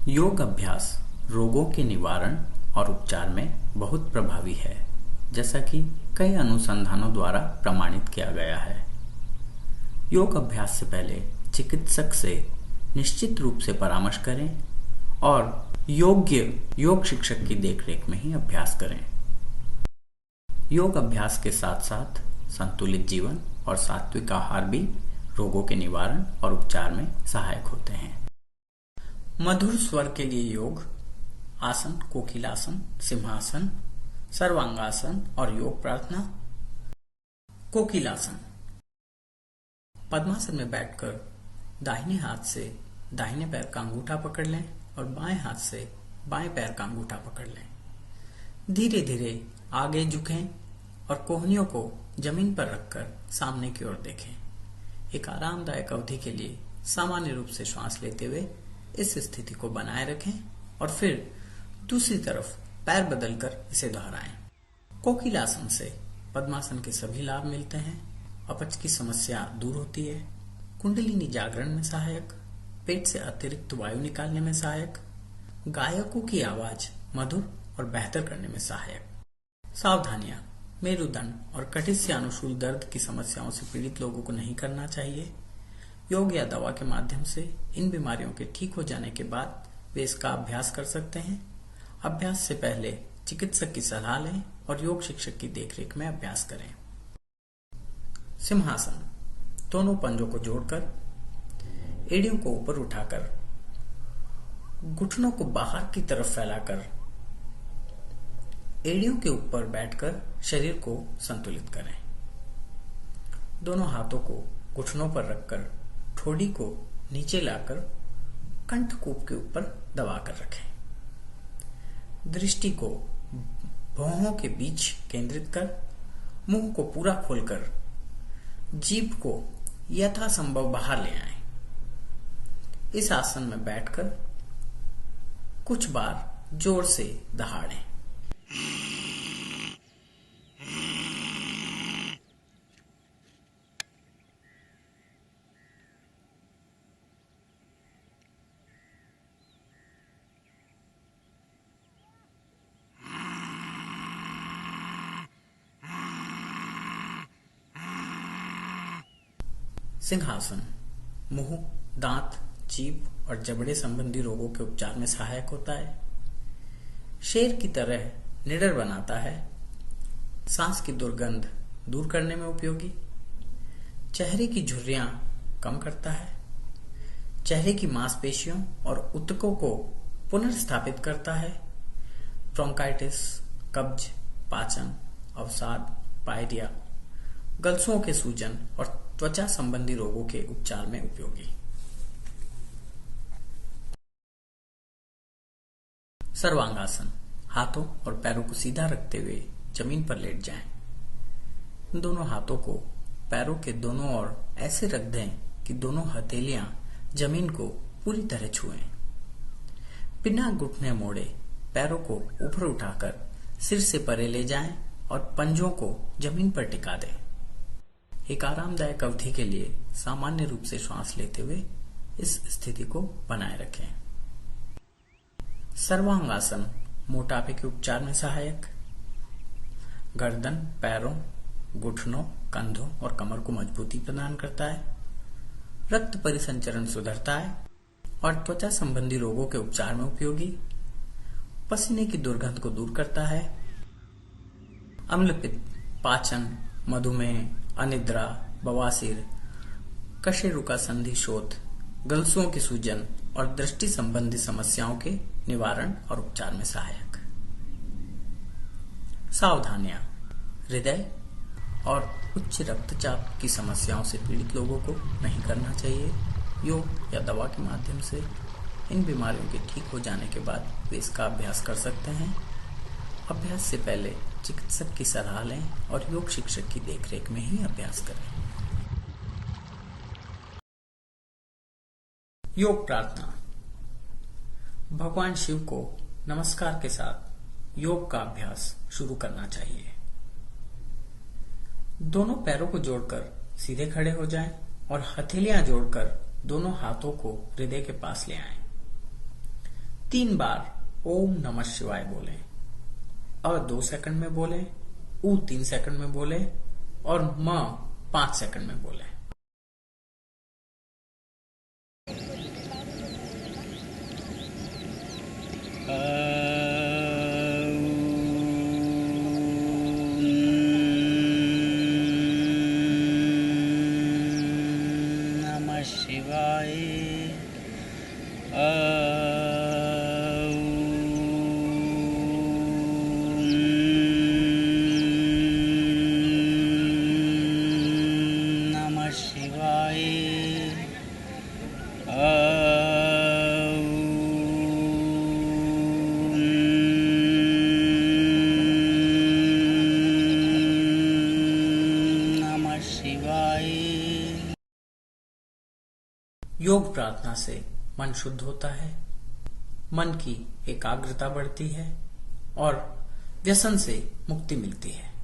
योग अभ्यास रोगों के निवारण और उपचार में बहुत प्रभावी है, जैसा कि कई अनुसंधानों द्वारा प्रमाणित किया गया है। योग अभ्यास से पहले चिकित्सक से निश्चित रूप से परामर्श करें और योग्य योग शिक्षक की देखरेख में ही अभ्यास करें। योग अभ्यास के साथ साथ संतुलित जीवन और सात्विक आहार भी रोगों के निवारण और उपचार में सहायक होते हैं। मधुर स्वर के लिए योग आसन, कोकिलासन, सिंहासन, सर्वांगासन और योग प्रार्थना। कोकिलासन। पद्मासन में बैठकर दाहिने हाथ से दाहिने पैर का अंगूठा पकड़ लें और बाएं हाथ से बाएं पैर का अंगूठा पकड़ लें। धीरे धीरे आगे झुकें और कोहनियों को जमीन पर रखकर सामने की ओर देखें। एक आरामदायक अवधि के लिए सामान्य रूप से श्वास लेते हुए इस स्थिति को बनाए रखें और फिर दूसरी तरफ पैर बदलकर इसे दोहराएं। कोकिलासन से पद्मासन के सभी लाभ मिलते हैं। अपच की समस्या दूर होती है, कुंडलिनी जागरण में सहायक, पेट से अतिरिक्त वायु निकालने में सहायक, गायकों की आवाज मधुर और बेहतर करने में सहायक। सावधानियां। मेरुदंड और कटिस्थ अनुशूल दर्द की समस्याओं से पीड़ित लोगों को नहीं करना चाहिए। योग या दवा के माध्यम से इन बीमारियों के ठीक हो जाने के बाद वे इसका अभ्यास कर सकते हैं। अभ्यास से पहले चिकित्सक की सलाह लें और योग शिक्षक की देखरेख में अभ्यास करें। सिंहासन। दोनों पंजों को जोड़कर एड़ियों को ऊपर उठाकर घुटनों को बाहर की तरफ फैलाकर एड़ियों के ऊपर बैठकर शरीर को संतुलित करें। दोनों हाथों को घुटनों पर रखकर ठोड़ी को नीचे लाकर कंठकूप के ऊपर दबाकर रखें। दृष्टि को भौहों के बीच केंद्रित कर मुंह को पूरा खोलकर जीभ को यथासंभव बाहर ले आएं। इस आसन में बैठकर कुछ बार जोर से दहाड़ें। सिंहासन मुंह, दांत, जीभ और जबड़े संबंधी रोगों के उपचार में सहायक होता है। शेर की तरह निडर बनाता है। सांस की दुर्गंध दूर करने में उपयोगी। चेहरे की झुर्रियां कम करता है। चेहरे की मांसपेशियों और ऊतकों को पुनर्स्थापित करता है। ब्रोंकाइटिस, कब्ज, पाचन, अवसाद, पायरिया, गलसुओं के सूजन और त्वचा संबंधी रोगों के उपचार में उपयोगी। सर्वांगासन। हाथों और पैरों को सीधा रखते हुए जमीन पर लेट जाएं। दोनों हाथों को पैरों के दोनों ओर ऐसे रख दें कि दोनों हथेलियां जमीन को पूरी तरह छुएं। बिना घुटने मोड़े पैरों को ऊपर उठाकर सिर से परे ले जाएं और पंजों को जमीन पर टिका दें। एक आरामदायक अवधि के लिए सामान्य रूप से श्वास लेते हुए इस स्थिति को बनाए रखें। सर्वांगासन मोटापे के उपचार में सहायक। गर्दन, पैरों, घुटनों, कंधों और कमर को मजबूती प्रदान करता है। रक्त परिसंचरण सुधरता है और त्वचा संबंधी रोगों के उपचार में उपयोगी। पसीने की दुर्गंध को दूर करता है। अम्लपित्त, पाचन, मधुमेह, अनिद्रा, बवासीर, कशेरुका संधि शोथ, गलसुओं की सूजन और दृष्टि संबंधी समस्याओं के निवारण और उपचार में सहायक। सावधानियां। हृदय और उच्च रक्तचाप की समस्याओं से पीड़ित लोगों को नहीं करना चाहिए। योग या दवा के माध्यम से इन बीमारियों के ठीक हो जाने के बाद वे इसका अभ्यास कर सकते हैं। अभ्यास से पहले चिकित्सक की सलाह लें और योग शिक्षक की देखरेख में ही अभ्यास करें। योग प्रार्थना। भगवान शिव को नमस्कार के साथ योग का अभ्यास शुरू करना चाहिए। दोनों पैरों को जोड़कर सीधे खड़े हो जाएं और हथेलियां जोड़कर दोनों हाथों को हृदय के पास ले आएं। 3 बार ओम नमः शिवाय बोले। अ 2 सेकंड में बोले, उ 3 सेकंड में बोले और म 5 सेकंड में बोले। नमः शिवाय। नमः शिवाय। नमः शिवाय। योग प्रार्थना से मन शुद्ध होता है, मन की एकाग्रता बढ़ती है और व्यसन से मुक्ति मिलती है।